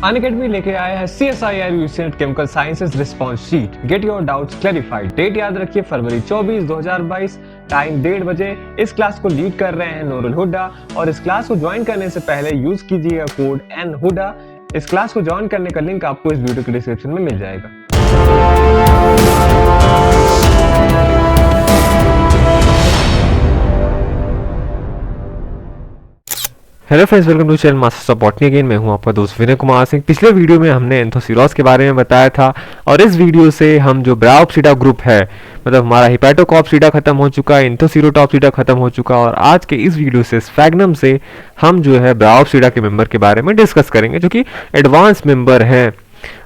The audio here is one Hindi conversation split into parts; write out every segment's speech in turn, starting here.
अनअकैडमी लेके आया है CSIR UGC NET chemical sciences response sheet. Get your doubts clarified. Date याद रखिए फरवरी 24, 2022, टाइम 1:30 बजे। इस क्लास को लीड कर रहे हैं नूरुल हुड्डा और इस क्लास को ज्वाइन करने से पहले यूज कीजिएगा कोड NHUDA। इस क्लास को ज्वाइन करने का लिंक आपको इस वीडियो के डिस्क्रिप्शन में मिल जाएगा। Hello friends, welcome to channel Masters of Botany again. मैं हूं आपका दोस्त विनय कुमार सिंह। पिछले वीडियो में हमने एंथोसिरोस के बारे में बताया था और इस वीडियो से हम जो ब्रायोप्सिडा ग्रुप है, मतलब हमारा हिपैटोकॉप्सिडा खत्म हो चुका है, एंथोसिरोटॉप्सिडा खत्म हो चुका और आज के इस वीडियो से स्फैग्नम से हम जो है ब्रायोप्सिडा के मेंबर के बारे में डिस्कस करेंगे, जो कि एडवांस मेंबर हैं।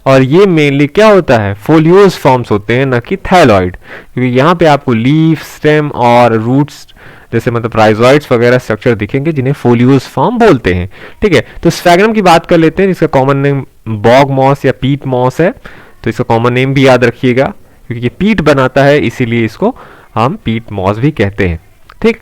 और ये मेनली क्या होता है, फोलियोज फॉर्म्स होते हैं, न कि थायलॉइड, क्योंकि यहाँ पे आपको लीफ, स्टेम और रूट्स जैसे मतलब राइजोइड्स वगैरह स्ट्रक्चर दिखेंगे जिन्हें फोलियोज फॉर्म बोलते हैं। ठीक है, तो स्फैग्नम की बात कर लेते हैं, जिसका कॉमन नेम बॉग मॉस या पीट मॉस है। तो इसका कॉमन नेम भी याद रखिएगा, क्योंकि ये पीट बनाता है, इसीलिए इसको हम पीट मॉस भी कहते हैं। ठीक,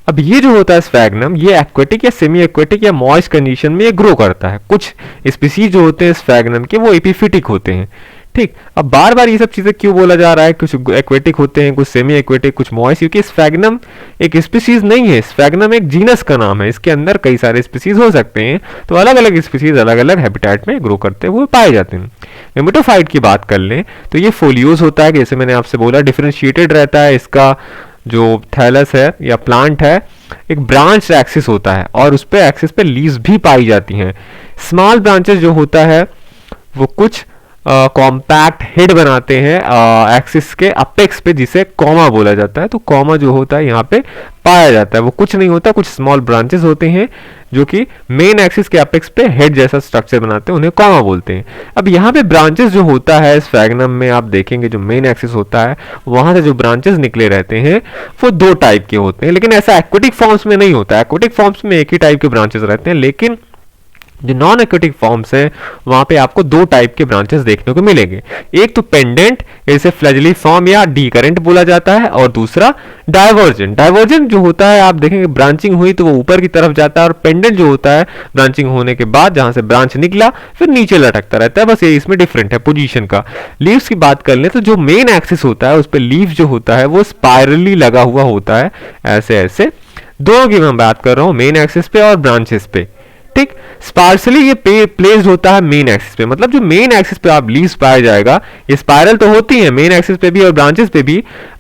अब ये जो होता है स्फैग्नम, ये एक्वेटिक या सेमी एक्वेटिक या मॉइस्ट कंडीशन में ये ग्रो करता है। कुछ स्पीसीज जो होते हैं स्फैग्नम के वो एपिफिटिक होते हैं। ठीक, अब बार बार ये सब चीजें क्यों बोला जा रहा है, कुछ एक्वेटिक होते हैं, कुछ सेमी एक्वेटिक, कुछ मॉइस्ट, क्योंकि स्फैग्नम एक स्पीसीज नहीं है। स्फैग्नम एक जीनस का नाम है, इसके अंदर कई सारे स्पीसीज हो सकते हैं, तो अलग अलग स्पीसीज अलग अलग हैबिटेट में ग्रो करते हुए पाए जाते हैं। हेमेटोफाइट की बात कर लें तो ये फोलियोज होता है, जैसे मैंने आपसे बोला, डिफरेंशिएटेड रहता है। इसका जो थैलस है या प्लांट है, एक ब्रांच एक्सिस होता है और उस पे एक्सिस पे लीव्स भी पाई जाती हैं। स्मॉल ब्रांचेस जो होता है वो कुछ कॉम्पैक्ट हेड बनाते हैं एक्सिस के अपेक्स पे, जिसे कॉमा बोला जाता है। तो कॉमा जो होता है यहाँ पे पाया जाता है, वो कुछ नहीं होता, कुछ स्मॉल ब्रांचेस होते हैं जो कि मेन एक्सिस के अपेक्स पे हेड जैसा स्ट्रक्चर बनाते हैं, उन्हें कॉमा बोलते हैं। अब यहाँ पे ब्रांचेस जो होता है स्फैग्नम में, आप देखेंगे जो मेन एक्सिस होता है वहां से जो ब्रांचेस निकले रहते हैं वो दो टाइप के होते हैं, लेकिन ऐसा एक्वेटिक फॉर्म्स में नहीं होता। एक्वेटिक फॉर्म्स में एक ही टाइप के ब्रांचेस रहते हैं, लेकिन जो नॉन एक्वेटिक फॉर्म्स हैं वहां पे आपको दो टाइप के ब्रांचेस देखने को मिलेंगे। एक तो पेंडेंट, इसे फ्लैजिलिफॉर्म या डीकरेंट बोला जाता है, और दूसरा डाइवर्जेंट। डाइवर्जेंट जो होता है, आप देखेंगे ब्रांचिंग हुई तो वो ऊपर की तरफ जाता है, और पेंडेंट जो होता है ब्रांचिंग होने के बाद जहां से ब्रांच निकला फिर नीचे लटकता रहता है। बस ये इसमें डिफरेंट है पोजीशन का। लीव्स की बात कर ले तो जो मेन एक्सिस होता है उस पर लीव जो होता है वो स्पाइरली लगा हुआ होता है, ऐसे ऐसे। दोनों की मैं बात कर रहा हूं, मेन एक्सिस पे और ब्रांचेस पे। ठीक, स्पार्सली ये प्लेस्ड होता है मेन एक्सिस पे, मतलब जो मेन एक्सिस पे आप लीव्स पाया जाएगा, ये स्पाइरल तो होती है मेन एक्सिस पे भी और ब्रांचेस पे भी,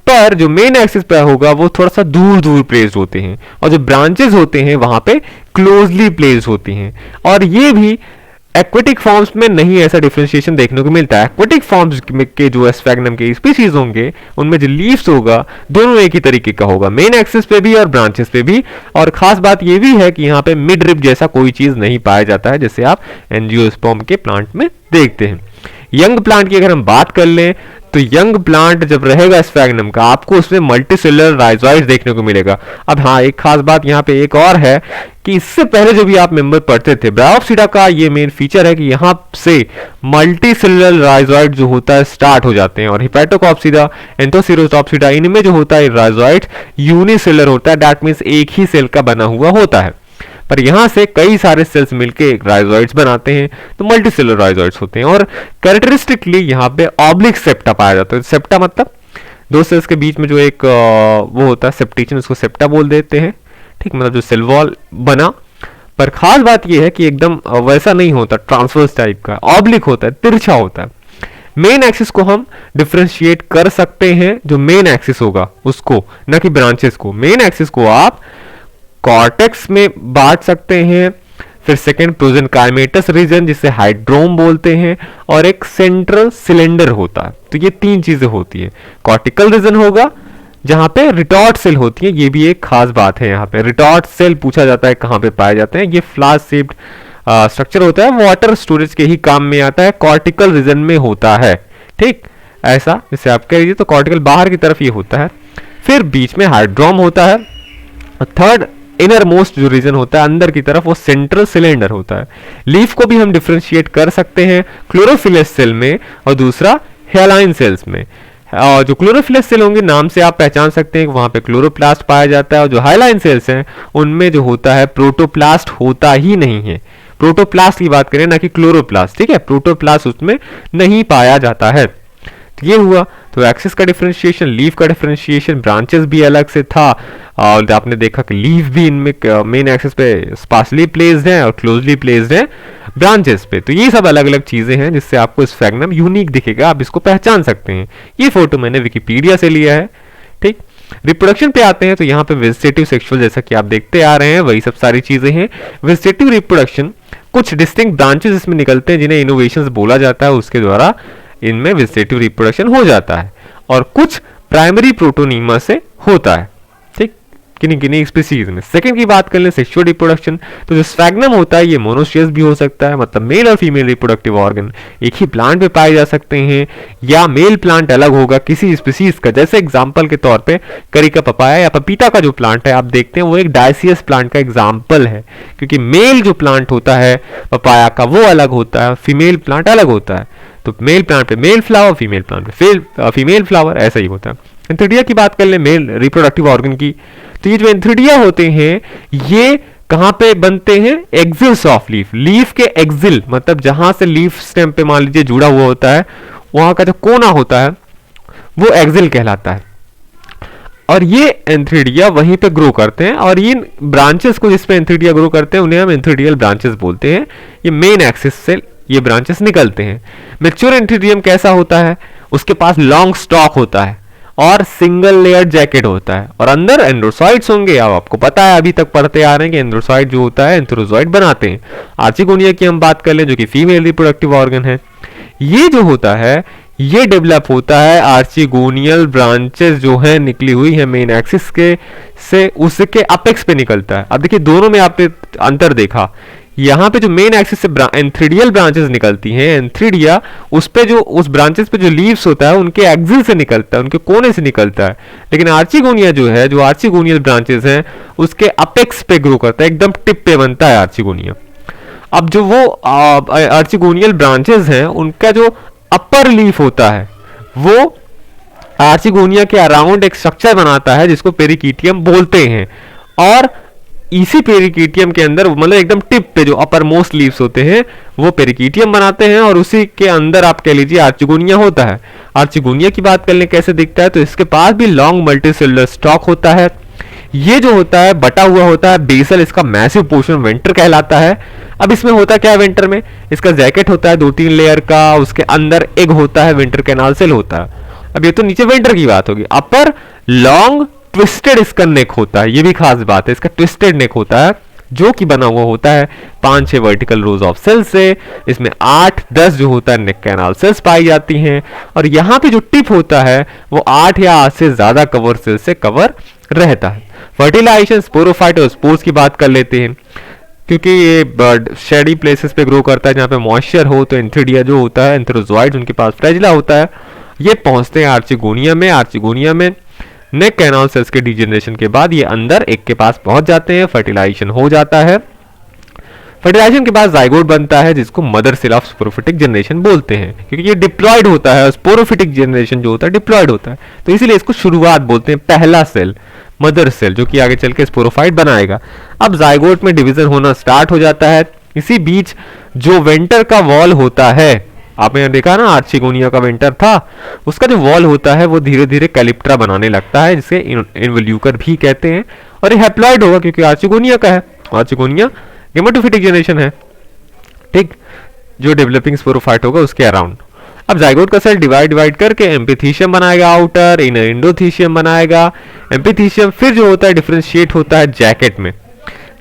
पर जो मेन एक्सिस पे होगा वो थोड़ा सा दूर दूर प्लेस्ड होते हैं, और जो ब्रांचेस होते हैं वहां पे क्लोजली प्लेस्ड होती हैं। और ये भी एक्वेटिक फॉर्म्स में नहीं ऐसा डिफरेंशिएशन देखने को मिलता है। एक्वेटिक फॉर्म्स के जो स्फैग्नम के स्पीसीज होंगे उनमें जो लीव्स होगा दोनों एक ही तरीके का होगा, मेन एक्सिस पे भी और ब्रांचेस पे भी। और खास बात ये भी है कि यहाँ पे मिड रिब जैसा कोई चीज नहीं पाया जाता है, जैसे आप एंजियोस्पर्म के प्लांट में देखते हैं। यंग प्लांट की अगर हम बात कर लें तो यंग प्लांट जब रहेगा स्फैग्नम का, आपको उसमें मल्टीसेलुलर राइजोइड्स देखने को मिलेगा। अब हाँ, एक खास बात यहाँ पे एक और है कि इससे पहले जो भी आप मेंबर पढ़ते थे ब्रायोप्सिडा का, ये मेन फीचर है कि यहाँ से मल्टीसेलुलर राइजोइड जो होता है स्टार्ट हो जाते हैं, और हिपैटोकॉप्सिडा, एंथोसिरोटॉप्सिडा, इनमें जो होता है राइजोइड यूनिसेलुलर होता है, दैट मींस एक ही सेल का बना हुआ होता है। पर यहां से कई सारे सेल्स मिलके एक राइजोइड्स बनाते हैं, तो मल्टीसेलुलर राइजोइड्स होते हैं। और कैरेक्टरिस्टिकली यहां पे ऑब्लिक सेप्टा पाया जाता है। सेप्टा मतलब दो सेल्स के बीच में जो एक वो होता है सेप्टेशन, उसको सेप्टा बोल देते हैं। ठीक, मतलब जो सेल वॉल बना, पर खास बात यह है कि एकदम वैसा नहीं होता, ट्रांसवर्स टाइप का, ऑब्लिक होता है, तिरछा होता है। मेन एक्सिस को हम डिफरेंशिएट कर सकते हैं, जो मेन एक्सिस होगा उसको, न कि ब्रांचेस को। मेन एक्सिस को आप कॉर्टेक्स में बांट सकते हैं, फिर सेकेंड प्रोजेनकाइमेटस रीजन जिसे हाइड्रोम बोलते हैं, और एक सेंट्रल सिलेंडर होता है। तो ये तीन चीजें होती है। कॉर्टिकल रीजन होगा जहां पे रिटॉर्ट सेल होती है, ये भी एक खास बात है। यहाँ पे रिटॉर्ट सेल पूछा जाता है कहां पे पाए जाते हैं। ये फ्लास्क शेप्ड स्ट्रक्चर होता है, वाटर स्टोरेज के ही काम में आता है, कॉर्टिकल रीजन में होता है। ठीक, ऐसा जैसे आप कह लीजिए तो कॉर्टिकल बाहर की तरफ ये होता है, फिर बीच में हाइड्रोम होता है, थर्ड इनर मोस्ट जो रीजन होता है अंदर की तरफ वो सेंट्रल सिलेंडर होता है। लीफ को भी हम डिफरेंशिएट कर सकते हैं क्लोरोफिलस सेल में और दूसरा हेलाइन सेल्स में। और जो क्लोरोफिलस सेल होंगे नाम से आप पहचान सकते हैं कि वहां पे क्लोरोप्लास्ट पाया जाता है, और जो हाइलाइन सेल्स हैं उनमें जो होता है प्रोटोप्लास्ट होता ही नहीं है, प्रोटोप्लास्ट की बात करें, ना कि क्लोरोप्लास्ट, ठीक है, प्रोटोप्लास्ट उसमें नहीं पाया जाता है। तो ये हुआ। तो एक्सिस का डिफरेंशिएशन, लीफ का डिफरेंशिएशन, ब्रांचेस भी अलग से था, और आपने देखा कि लीफ भी इनमें मेन एक्सिस पे स्पार्सली प्लेस्ड है और क्लोजली प्लेस्ड है ब्रांचेस पे। तो ये सब अलग अलग चीजें हैं जिससे आपको स्फैग्नम यूनिक दिखेगा, आप इसको पहचान सकते हैं। ये फोटो मैंने विकिपीडिया से लिया है, ठीक। रिप्रोडक्शन पे आते हैं तो यहाँ पे वेजिटेटिव सेक्सुअल जैसा कि आप देखते आ रहे हैं वही सब सारी चीजें हैं। वेजिटेटिव रिप्रोडक्शन, कुछ डिस्टिंक्ट ब्रांचेस इसमें निकलते हैं जिन्हें इनोवेशंस बोला जाता है, उसके द्वारा इनमें वेजिटेटिव रिप्रोडक्शन हो जाता है, और कुछ प्राइमरी प्रोटोनीमा से होता है, ठीक, किन्हीं किन्हीं स्पीसीज में। सेकंड की बात कर लें सेक्सुअल रिप्रोडक्शन, तो जो स्फैग्नम होता है ये मोनोसियस भी हो सकता है, मतलब मेल और फीमेल रिप्रोडक्टिव ऑर्गन एक ही प्लांट पे पाए जा सकते हैं, या मेल प्लांट अलग होगा किसी स्पीसीज का। जैसे एग्जांपल के तौर पे करिका पपाया या पपीता का जो प्लांट है आप देखते हैं वो एक डायसियस प्लांट का एग्जाम्पल है, क्योंकि मेल जो प्लांट होता है पपाया का वो अलग होता है, फीमेल प्लांट अलग होता है। तो मेल प्लांट पे मेल फ्लावर, फीमेल प्लांट पे फीमेल फ्लावर, ऐसा ही होता है। एंथ्रिडिया की बात कर ले, मेल रिप्रोडक्टिव ऑर्गन की, तो ये जो एंथ्रिडिया होते हैं ये कहां पे बनते हैं, एक्सिल्स ऑफ लीफ, लीफ के एक्सिल, मतलब जहां से लीफ स्टेम पे मान लीजिए जुड़ा हुआ होता है वहां का जो कोना होता है वो एक्सिल कहलाता है, और ये एंथ्रिडिया वहीं पे ग्रो करते हैं, और इन ब्रांचेस को जिसपे एंथ्रिडिया ग्रो करते हैं उन्हें हम एंथ्रिडियल ब्रांचेस बोलते हैं। ये मेन एक्सिस से ये ब्रांचेस निकलते हैं। मैच्योर एंथ्रिडियम कैसा होता है, उसके पास लॉन्ग स्टॉक होता है और सिंगल लेयर जैकेट होता है, और अंदर एंड्रोसॉइड्स होंगे। अब आपको पता है, अभी तक पढ़ते आ रहे हैं कि एंड्रोसॉइड जो होता है एंथ्रोजॉइड बनाते हैं। आर्चिगोनिया की हम बात कर लें जो कि फीमेल रिप्रोडक्टिव ऑर्गन है, ये जो होता है ये डेवलप होता है आर्चिगोनियल ब्रांचेस जो है निकली हुई है मेन एक्सिस के से, उसके अपेक्स पे निकलता है। अब देखिए दोनों में आपने अंतर देखा, यहाँ पे जो मेन एक्सिस से एंथ्रिडियल ब्रांचेस निकलती हैं, एंथ्रिडिया उस पे जो उस ब्रांचेस पे जो लीव्स होता है उनके एक्सिल से निकलता है, उनके कोने से निकलता है, लेकिन आर्चिगोनिया जो है, जो आर्चिगोनियल ब्रांचेस हैं उसके अपेक्स पे ग्रो करता है, एकदम टिप पे बनता है आर्चिगोनिया। अब जो वो आर्चिगोनियल ब्रांचेस हैं उनका जो अपर लीफ होता है वो आर्चिगोनिया के अराउंड एक स्ट्रक्चर बनाता है जिसको पेरिकीटियम बोलते हैं, और इसी पेरिकीटियम के अंदर मतलब एकदम टिप पे जो अपर मोस्ट लीव्स होते हैं वो पेरिकीटियम बनाते हैं, और उसी के अंदर आप कह लीजिए आर्चिगोनिया होता है। आर्चिगोनिया की बात कर लें कैसे दिखता है, तो इसके पास भी लॉन्ग मल्टीसेलुलर स्टॉक होता है। ये जो होता है बटा हुआ होता है, बेसल इसका मैसिव पोर्शन वेंटर कहलाता है। अब इसमें होता क्या है वेंटर में, इसका जैकेट होता है 2-3 लेयर का, उसके अंदर एग होता है, वेंटर कैनाल सेल होता है। अब ये तो नीचे वेंटर की बात होगी। अपर लॉन्ग ट्विस्टेड इसका नेक होता है, ये भी खास बात है, इसका ट्विस्टेड नेक होता है जो कि बना हुआ होता है 5-6 वर्टिकल रोज ऑफ सेल्स से। इसमें 8-10 जो होता है नेक कैनाल सेल्स पाई जाती हैं, और यहाँ पे जो टिप होता है वो 8 या 8 से ज्यादा कवर सेल से कवर रहता है। फर्टिलाइजेशन, स्पोरोफाइट और स्पोर्स की बात कर लेते हैं, क्योंकि ये बर्ड शेडी प्लेसेस पे ग्रो करता है जहाँ पे मॉइस्चर हो, तो एंथ्रिडिया जो होता है एंथ्रोजॉइड उनके पास फ्लैजिला होता है, ये पहुंचते हैं आर्चिगोनिया में। आर्चिगोनिया में नेक कैनाल सेल्स के डिजेनरेशन के बाद ये अंदर एक के पास पहुंच जाते हैं, फर्टिलाइजेशन हो जाता है। फर्टिलाइजेशन के बाद जाइगोट बनता है जिसको mother cell of sporophytic generation बोलते हैं, क्योंकि ये डिप्लॉयड होता है, स्पोरोफिटिक जनरेशन जो होता है डिप्लॉयड होता है, तो इसीलिए इसको शुरुआत बोलते हैं, पहला सेल मदर सेल जो कि आगे चल के स्पोरोफाइट बनाएगा। अब जाइगोट में डिवीजन होना स्टार्ट हो जाता है। इसी बीच जो वेंटर का वॉल होता है, आपने यहाँ देखा ना आर्चिगोनिया का वेंटर था, उसका जो वॉल होता है वो धीरे धीरे कैलिप्ट्रा बनाने लगता है जिसे इन्वोल्यूकर भी कहते हैं, और ये हैप्लॉइड होगा क्योंकि आर्चिगोनिया का है। आर्चिगोनिया गेमेटोफिटिक जनरेशन है, ठीक, जो डेवलपिंग स्पोरोफाइट होगा उसके अराउंड। अब जाइगोट का सेल डिवाइड करके एम्पिथीशियम बनाएगा, आउटर इनर एंडोथीशियम बनाएगा। एम्पिथीशियम फिर जो होता है डिफरेंशिएट होता है जैकेट में,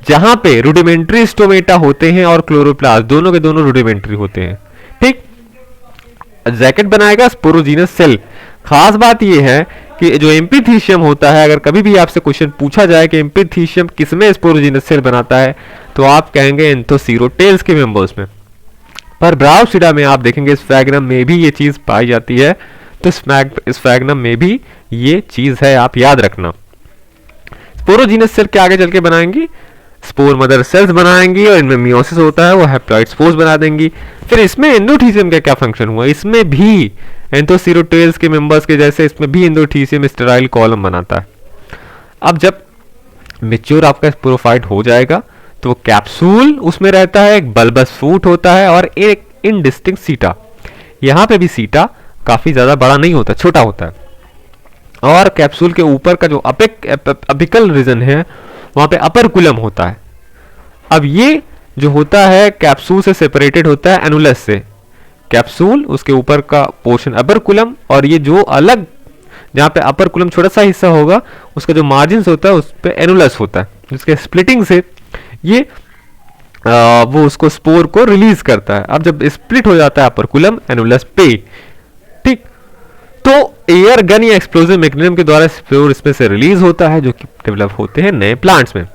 जहां पे रुडिमेंट्री स्टोमेटा होते हैं और क्लोरोप्लास्ट दोनों के दोनों रुडिमेंट्री होते हैं, ठीक। जैकेट बनाएगा स्पोरोजीनस सेल। खास बात यह है कि जो एम्पिथीशियम होता है, अगर कभी भी आपसे क्वेश्चन पूछा जाए कि एम्पिथीशियम किसमें स्पोरोजीनस सेल बनाता है, तो आप कहेंगे एंथोसीरोटेल्स के मेंबर्स में। पर ब्रायोप्सिडा में आप देखेंगे स्फैग्नम में भी ये चीज पाई जाती है, तो स्फैग्नम में भी ये चीज है, आप याद रखना। स्पोरोजीनस सेल के आगे चल के बनाएंगी स्पोर मदर सेल्स बनाएंगी, और इनमें मियोसिस होता है, वो हैप्लॉइड स्पोर्स बना देंगी। फिर इसमें एंडोथीसियम का क्या फंक्शन हुआ, इसमें भी एंथोसीरोटेल्स के मेंबर्स के जैसे इसमें भी एंडोथीसियम स्टेराइल कॉलम बनाता है। अब जब मेच्योर आपका स्पोरोफाइट हो जाएगा तो कैप्सूल उसमें रहता है, एक बल्बस फूट होता है और एक इनडिस्टिंक्ट सीटा। यहाँ पे भी सीटा काफी ज्यादा बड़ा नहीं होता, छोटा होता है। और कैप्सूल के ऊपर का जो अपिकल रीजन है वहां पे अपर कुलम होता है। अब ये जो होता है कैप्सूल से सेपरेटेड होता है एनुलस से। कैप्सूल उसके ऊपर का पोर्शन अपर कुलम, और ये जो अलग जहाँ पे अपर कुलम छोटा सा हिस्सा होगा उसका जो मार्जिन होता है उस पे एनुलस होता है, जिसके स्प्लिटिंग से ये वो उसको स्पोर को रिलीज करता है। अब जब स्प्लिट हो जाता है अपर कुलम एनुलस पे, ठीक, तो एयर गन या एक्सप्लोजिव मैकेनिज्म के द्वारा स्पोर इसमें से रिलीज होता है, जो कि डेवलप होते हैं नए प्लांट्स में।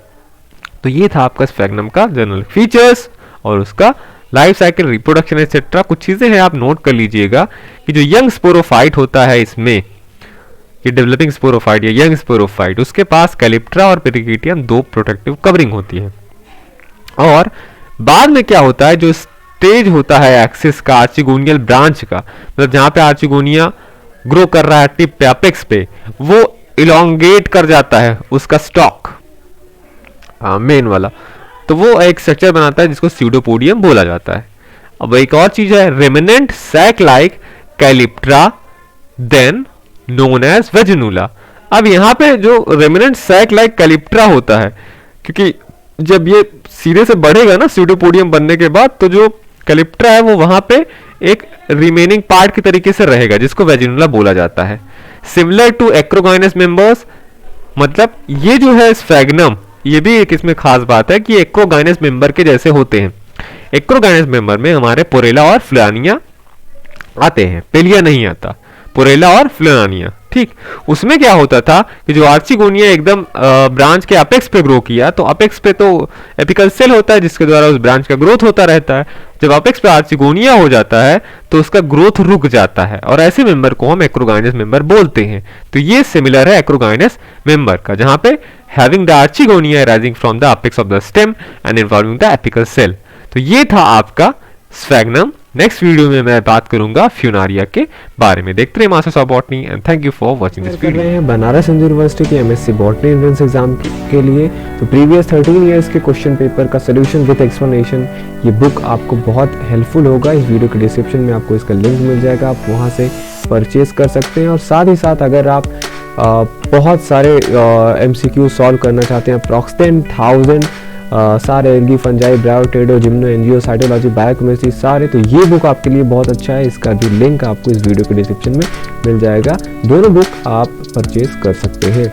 तो ये था आपका स्फैग्नम का जनरल फीचर्स और उसका लाइफ साइकिल, रिप्रोडक्शन एक्सेट्रा। कुछ चीजें हैं आप नोट कर लीजिएगा कि जो यंग स्पोरोफाइट होता है इसमें, ये डेवलपिंग स्पोरोफाइट या यंग स्पोरोफाइट, उसके पास कैलिप्ट्रा और पेरिकिटियम 2 प्रोटेक्टिव कवरिंग होती है। और बाद में क्या होता है, जो स्टेज होता है एक्सिस का आर्चिगोनियल ब्रांच का, मतलब जहां पे आर्चिगोनिया ग्रो कर रहा है टिप पे अपेक्स पे, वो इलोंगेट कर जाता है उसका स्टॉक मेन वाला, तो वो एक स्ट्रक्चर बनाता है जिसको स्यूडोपोडियम बोला जाता है। अब एक और चीज है remnant sac like calyptra then known as vaginula. अब यहाँ पे जो रेमिनेंट सैक लाइक कैलिप्ट्रा होता है, क्योंकि जब ये सीधे से बढ़ेगा ना स्यूडोपोडियम बनने के बाद, तो जो कैलिप्ट्रा है वो वहां पे एक रिमेनिंग पार्ट की तरीके से रहेगा जिसको वेजिनुला बोला जाता है। सिमिलर टू एक्रोगाइनस मेंबर्स, मतलब ये जो है स्फैग्नम, ये भी एक इसमें खास बात है कि एक्रोगाइनस मेंबर के जैसे होते हैं। एक्रोगाइनस मेंबर में हमारे पोरेला और फ्लोरानिया आते हैं, पेलिया नहीं आता, पोरेला और फ्लोरानिया, ठीक। उसमें क्या होता था कि जो आर्चिगोनिया एकदम ब्रांच के अपेक्स पे ग्रो किया, तो अपेक्स पे तो एपिकल सेल होता है जिसके द्वारा उस ब्रांच का ग्रोथ होता रहता है। जब अपेक्स पे आर्चिगोनिया हो जाता है तो उसका ग्रोथ रुक जाता है, और ऐसे मेंबर को हम एक्रोगाइनस मेंबर बोलते हैं। तो ये सिमिलर है एक्रोगाइनस मेंबर का, जहां पे having the archegonia rising from the apex of the stem and involving the apical cell. तो ये था आपका स्फैग्नम। नेक्स्ट वीडियो में मैं बात करूंगा फ्यूनारिया के बारे में। देखते रहिए masters of botany and thank you for watching this video. कर रहे हैं बनारस हिंदू यूनिवर्सिटी के एमएससी बॉटनी एंट्रेंस एग्जाम के लिए। तो प्रीवियस 13 इयर्स के क्वेश्चन पेपर का सोल्यूशन विद एक्सप्लेनेशन, ये बुक आपको बहुत हेल्पफुल होगा। इस वीडियो के डिस्क्रिप्शन में आपको इसका लिंक मिल जाएगा, आप वहाँ से परचेज कर सकते हैं। और साथ ही साथ अगर आप बहुत सारे MCQ सॉल्व करना चाहते हैं, अप्रॉक्स 10,000 सारे algae, fungi, bryo pterido, gymno, angio, cytology, biochemistry सारे, तो ये बुक आपके लिए बहुत अच्छा है। इसका जो लिंक आपको इस वीडियो के डिस्क्रिप्शन में मिल जाएगा। दोनों बुक आप परचेज कर सकते हैं।